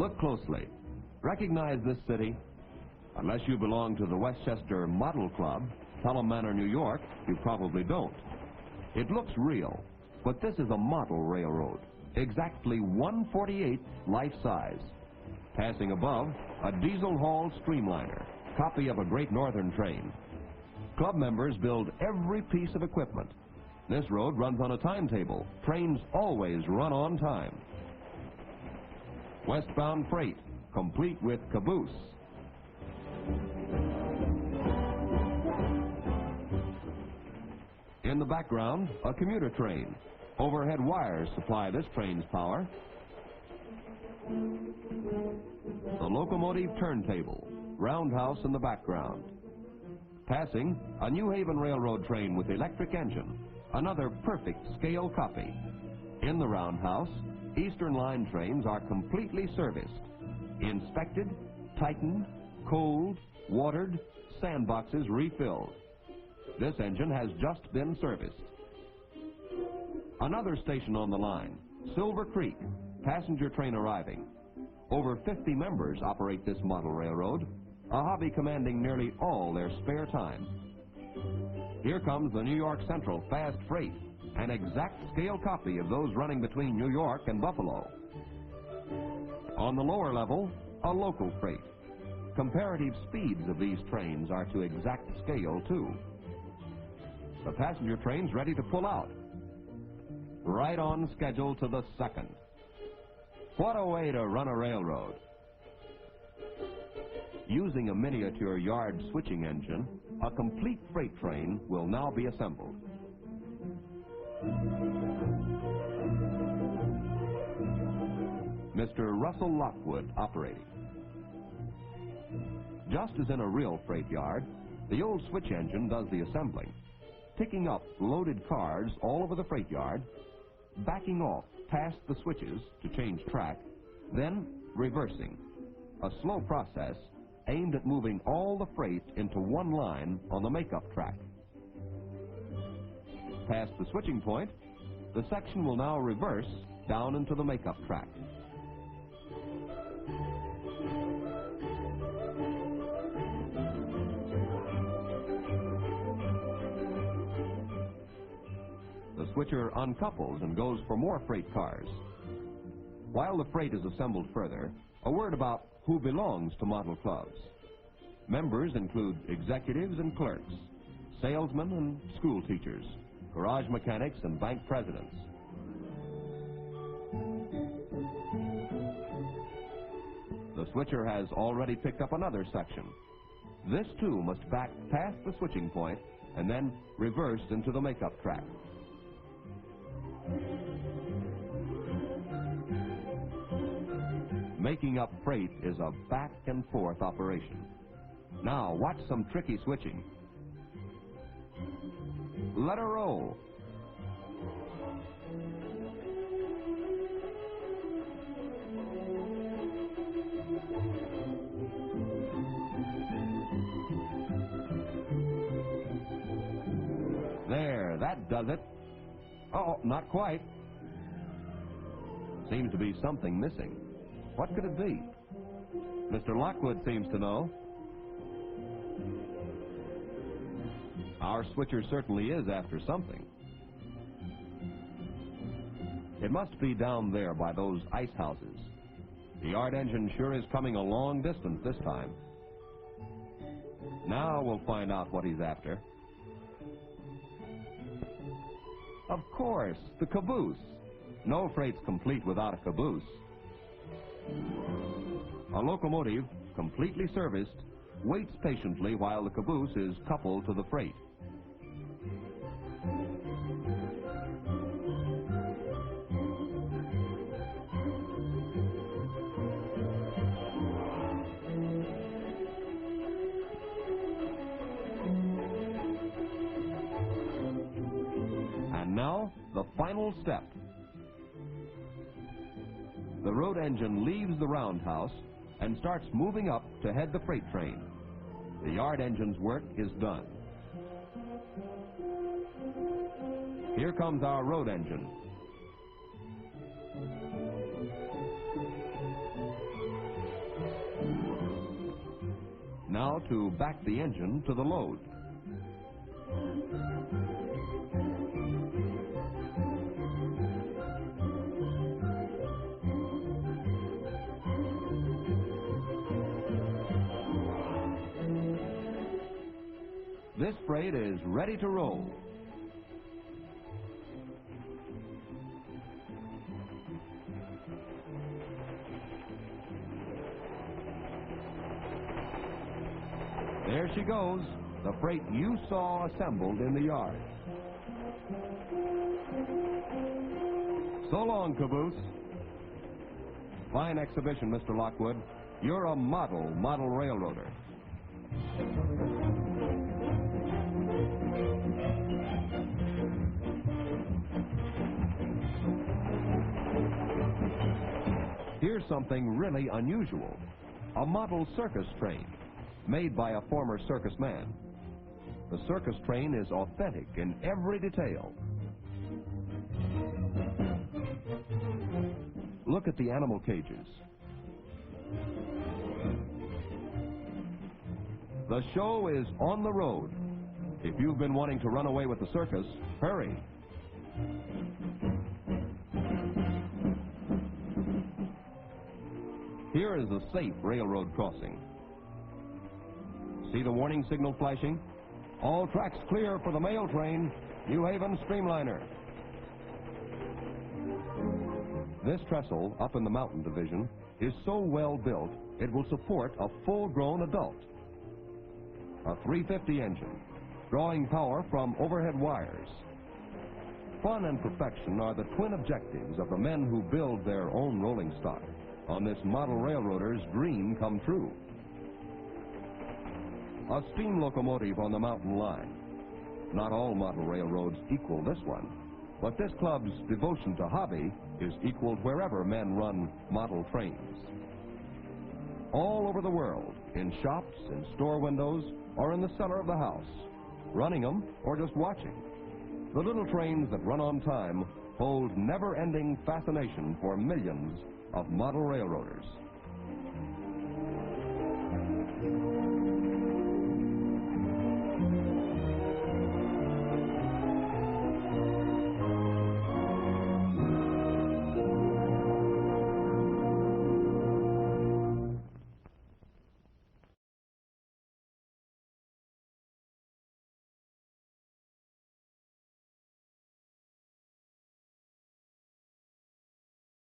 Look closely. Recognize this city? Unless you belong to the Westchester Model Club, Pelham Manor, New York, you probably don't. It looks real, but this is a model railroad, exactly 1/48 life size. Passing above, a diesel-hauled streamliner, copy of a Great Northern train. Club members build every piece of equipment. This road runs on a timetable. Trains always run on time. Westbound freight, complete with caboose. In the background, a commuter train. Overhead wires supply this train's power. The locomotive turntable, roundhouse in the background. Passing, a New Haven Railroad train with electric engine, another perfect scale copy. In the roundhouse, Eastern Line trains are completely serviced, inspected, tightened, cooled, watered, sandboxes refilled. This engine has just been serviced. Another station on the line, Silver Creek, passenger train arriving. Over 50 members operate this model railroad, a hobby commanding nearly all their spare time. Here comes the New York Central Fast Freight, an exact scale copy of those running between New York and Buffalo. On the lower level, a local freight. Comparative speeds of these trains are to exact scale, too. The passenger train's ready to pull out. Right on schedule to the second. What a way to run a railroad. Using a miniature yard switching engine, a complete freight train will now be assembled. Mr. Russell Lockwood operating. Just as in a real freight yard, the old switch engine does the assembling, picking up loaded cars all over the freight yard, backing off past the switches to change track, then reversing, a slow process aimed at moving all the freight into one line on the makeup track. Past the switching point, the section will now reverse down into the makeup track. The switcher uncouples and goes for more freight cars. While the freight is assembled further, a word about who belongs to model clubs. Members include executives and clerks, salesmen and school teachers, garage mechanics and bank presidents. The switcher has already picked up another section. This too must back past the switching point and then reverse into the makeup track. Making up freight is a back and forth operation. Now watch some tricky switching. Let her roll. There, that does it. Oh, not quite. Seems to be something missing. What could it be? Mr. Lockwood seems to know. Our switcher certainly is after something. It must be down there by those ice houses. The yard engine sure is coming a long distance this time. Now we'll find out what he's after. Of course, the caboose. No freight's complete without a caboose. A locomotive, completely serviced, waits patiently while the caboose is coupled to the freight. And now, the final step. The road engine leaves the roundhouse and starts moving up to head the freight train. The yard engine's work is done. Here comes our road engine. Now to back the engine to the load. This freight is ready to roll. There she goes, the freight you saw assembled in the yard. So long, caboose. Fine exhibition, Mr. Lockwood. You're a model railroader. Here's something really unusual. A model circus train, made by a former circus man. The circus train is authentic in every detail. Look at the animal cages. The show is on the road. If you've been wanting to run away with the circus, hurry. Here is a safe railroad crossing. See the warning signal flashing? All tracks clear for the mail train, New Haven Streamliner. This trestle up in the mountain division is so well built it will support a full-grown adult. A 350 engine, drawing power from overhead wires. Fun and perfection are the twin objectives of the men who build their own rolling stock on this model railroader's dream come true. A steam locomotive on the mountain line. Not all model railroads equal this one, but this club's devotion to hobby is equaled wherever men run model trains. All over the world, in shops, in store windows, or in the cellar of the house, running them or just watching. The little trains that run on time hold never-ending fascination for millions of model railroaders.